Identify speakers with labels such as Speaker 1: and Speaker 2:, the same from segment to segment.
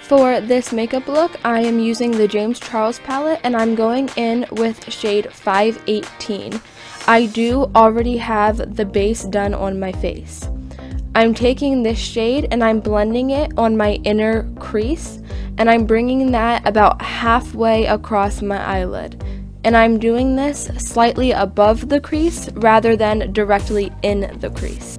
Speaker 1: For this makeup look, I am using the James Charles palette, and I'm going in with shade 518. I do already have the base done on my face. I'm taking this shade and I'm blending it on my inner crease, and I'm bringing that about halfway across my eyelid. And I'm doing this slightly above the crease rather than directly in the crease.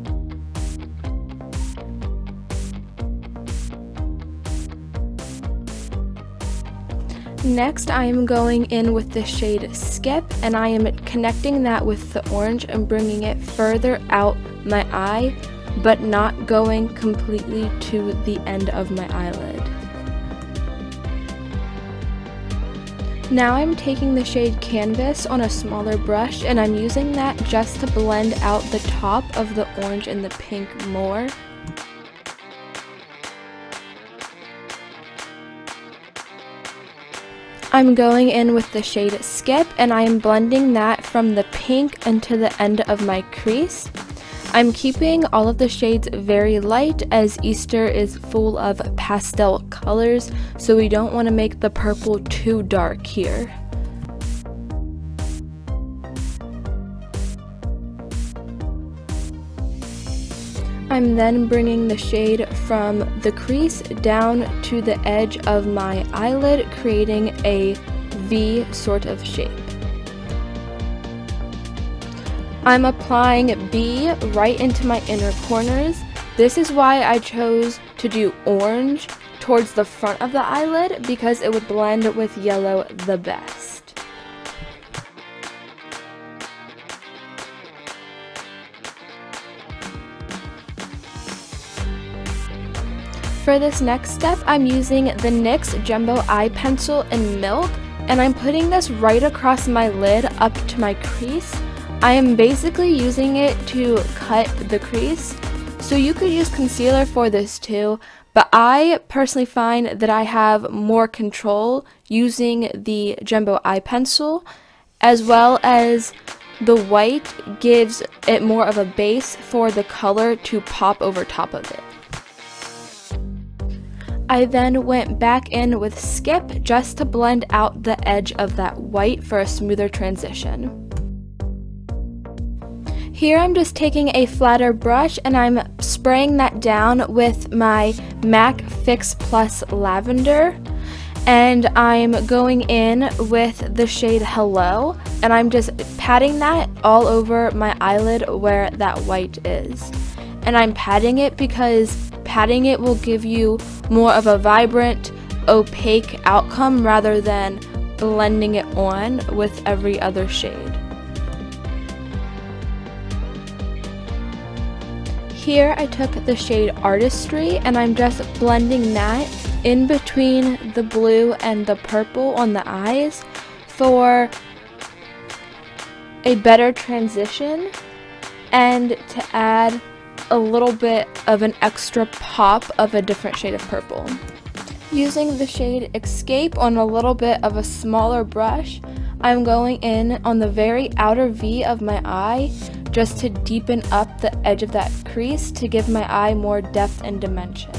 Speaker 1: Next, I am going in with the shade Skip, and I am connecting that with the orange and bringing it further out my eye, but not going completely to the end of my eyelid. Now I'm taking the shade Canvas on a smaller brush, and I'm using that just to blend out the top of the orange and the pink more. I'm going in with the shade Skip, and I am blending that from the pink into the end of my crease. I'm keeping all of the shades very light as Easter is full of pastel colors, so we don't want to make the purple too dark here. I'm then bringing the shade from the crease down to the edge of my eyelid, creating a V sort of shape. I'm applying B right into my inner corners. This is why I chose to do orange towards the front of the eyelid, because it would blend with yellow the best. For this next step, I'm using the NYX Jumbo Eye Pencil in Milk, and I'm putting this right across my lid up to my crease. I am basically using it to cut the crease, so you could use concealer for this too, but I personally find that I have more control using the Jumbo Eye Pencil, as well as the white gives it more of a base for the color to pop over top of it. I then went back in with Skip just to blend out the edge of that white for a smoother transition. Here I'm just taking a flatter brush and I'm spraying that down with my MAC Fix Plus Lavender, and I'm going in with the shade Hello, and I'm just patting that all over my eyelid where that white is. And I'm patting it because patting it will give you more of a vibrant, opaque outcome rather than blending it on with every other shade. Here I took the shade Artistry, and I'm just blending that in between the blue and the purple on the eyes for a better transition and to add a little bit of an extra pop of a different shade of purple. Using the shade Escape on a little bit of a smaller brush, I'm going in on the very outer V of my eye just to deepen up the edge of that crease to give my eye more depth and dimension.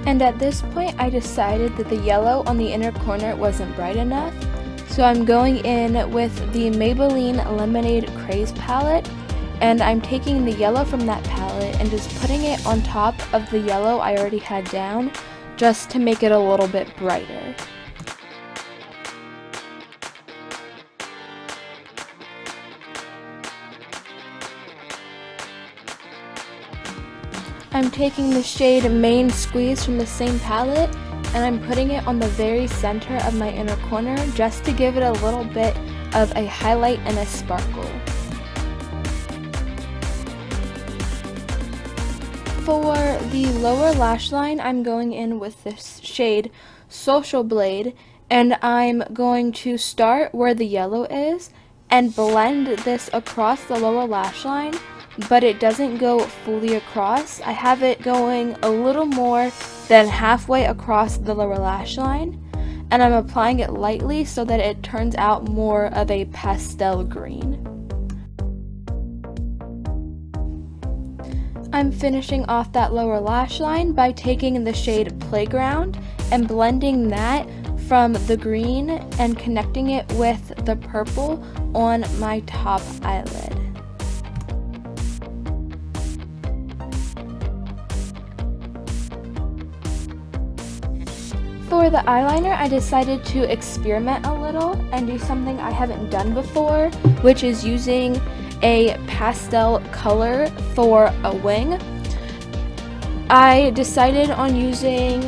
Speaker 1: And at this point I decided that the yellow on the inner corner wasn't bright enough, so I'm going in with the Maybelline Lemonade Craze palette, and I'm taking the yellow from that palette and just putting it on top of the yellow I already had down just to make it a little bit brighter. I'm taking the shade Main Squeeze from the same palette, and I'm putting it on the very center of my inner corner just to give it a little bit of a highlight and a sparkle. For the lower lash line, I'm going in with this shade Social Blade, and I'm going to start where the yellow is and blend this across the lower lash line, but it doesn't go fully across. I have it going a little more than halfway across the lower lash line, and I'm applying it lightly so that it turns out more of a pastel green. I'm finishing off that lower lash line by taking the shade Playground and blending that from the green and connecting it with the purple on my top eyelid. For the eyeliner, I decided to experiment a little and do something I haven't done before, which is using a pastel color for a wing. I decided on using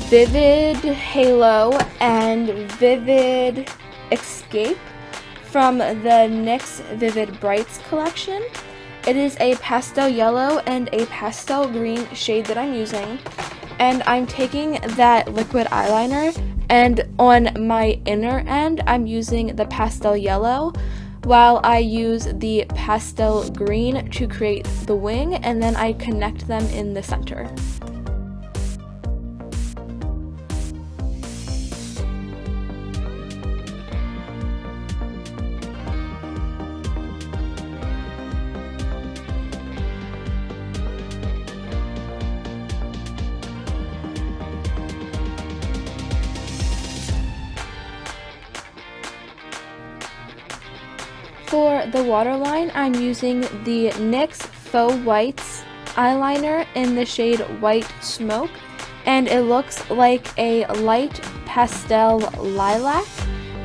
Speaker 1: Vivid Halo and Vivid Escape from the NYX Vivid Brights collection. It is a pastel yellow and a pastel green shade that I'm using. And I'm taking that liquid eyeliner, and on my inner end I'm using the pastel yellow while I use the pastel green to create the wing, and then I connect them in the center. For the waterline, I'm using the NYX Faux Whites eyeliner in the shade White Smoke, and it looks like a light pastel lilac,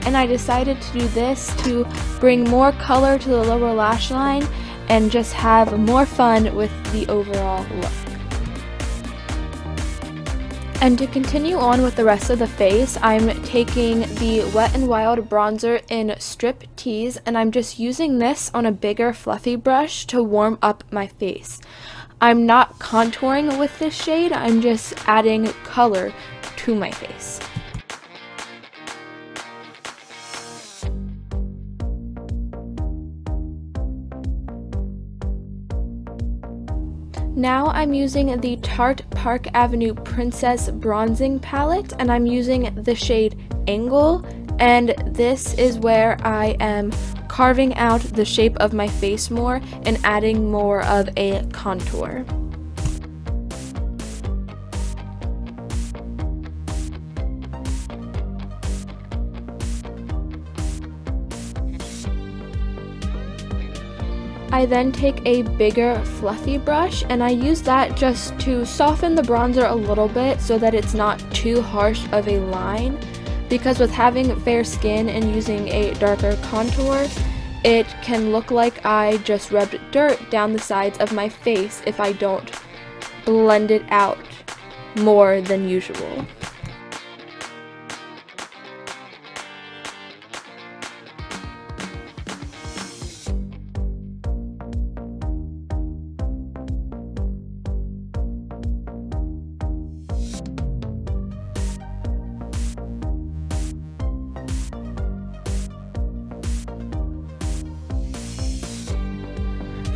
Speaker 1: and I decided to do this to bring more color to the lower lash line and just have more fun with the overall look. And to continue on with the rest of the face, I'm taking the Wet n Wild bronzer in Strip Tease, and I'm just using this on a bigger fluffy brush to warm up my face. I'm not contouring with this shade, I'm just adding color to my face. Now I'm using the Tarte Park Avenue Princess Bronzing Palette, and I'm using the shade Angle, and this is where I am carving out the shape of my face more and adding more of a contour. I then take a bigger fluffy brush and I use that just to soften the bronzer a little bit so that it's not too harsh of a line, because with having fair skin and using a darker contour, it can look like I just rubbed dirt down the sides of my face if I don't blend it out more than usual.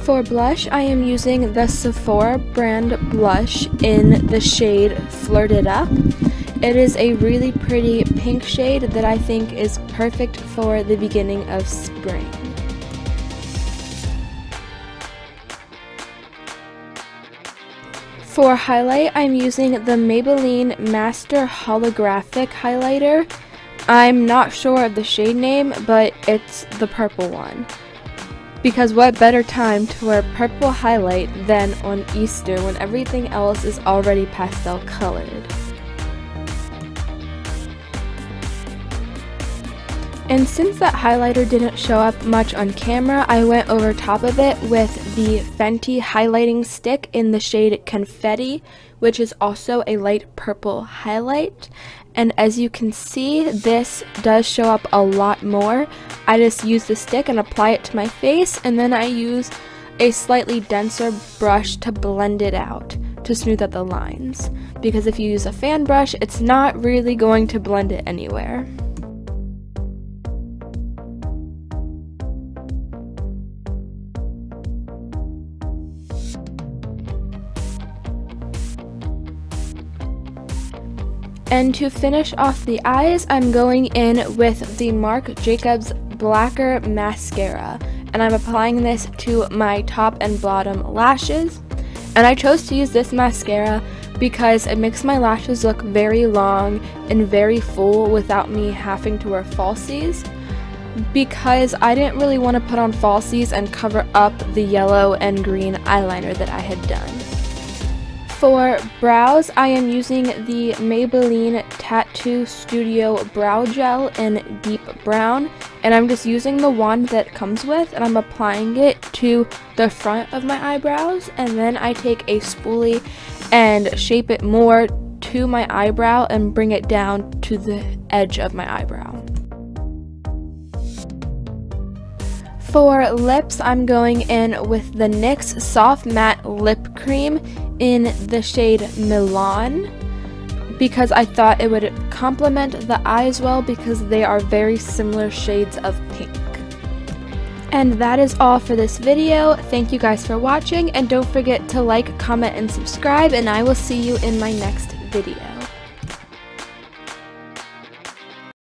Speaker 1: For blush, I am using the Sephora brand blush in the shade Flirted Up. It is a really pretty pink shade that I think is perfect for the beginning of spring. For highlight, I'm using the Maybelline Master Holographic highlighter. I'm not sure of the shade name, but it's the purple one. Because what better time to wear purple highlight than on Easter when everything else is already pastel colored. And since that highlighter didn't show up much on camera, I went over top of it with the Fenty highlighting stick in the shade Confetti, which is also a light purple highlight. And as you can see, this does show up a lot more. I just use the stick and apply it to my face, and then I use a slightly denser brush to blend it out, to smooth out the lines. Because if you use a fan brush, it's not really going to blend it anywhere. And to finish off the eyes, I'm going in with the Marc Jacobs Blacker Mascara. And I'm applying this to my top and bottom lashes. And I chose to use this mascara because it makes my lashes look very long and very full without me having to wear falsies, because I didn't really want to put on falsies and cover up the yellow and green eyeliner that I had done. For brows, I am using the Maybelline Tattoo Studio Brow Gel in Deep Brown, and I'm just using the wand that it comes with, and I'm applying it to the front of my eyebrows, and then I take a spoolie and shape it more to my eyebrow and bring it down to the edge of my eyebrow. For lips, I'm going in with the NYX Soft Matte Lip Cream in the shade Milan, because I thought it would complement the eyes well because they are very similar shades of pink. And that is all for this video. Thank you guys for watching, and don't forget to like, comment, and subscribe, and I will see you in my next video.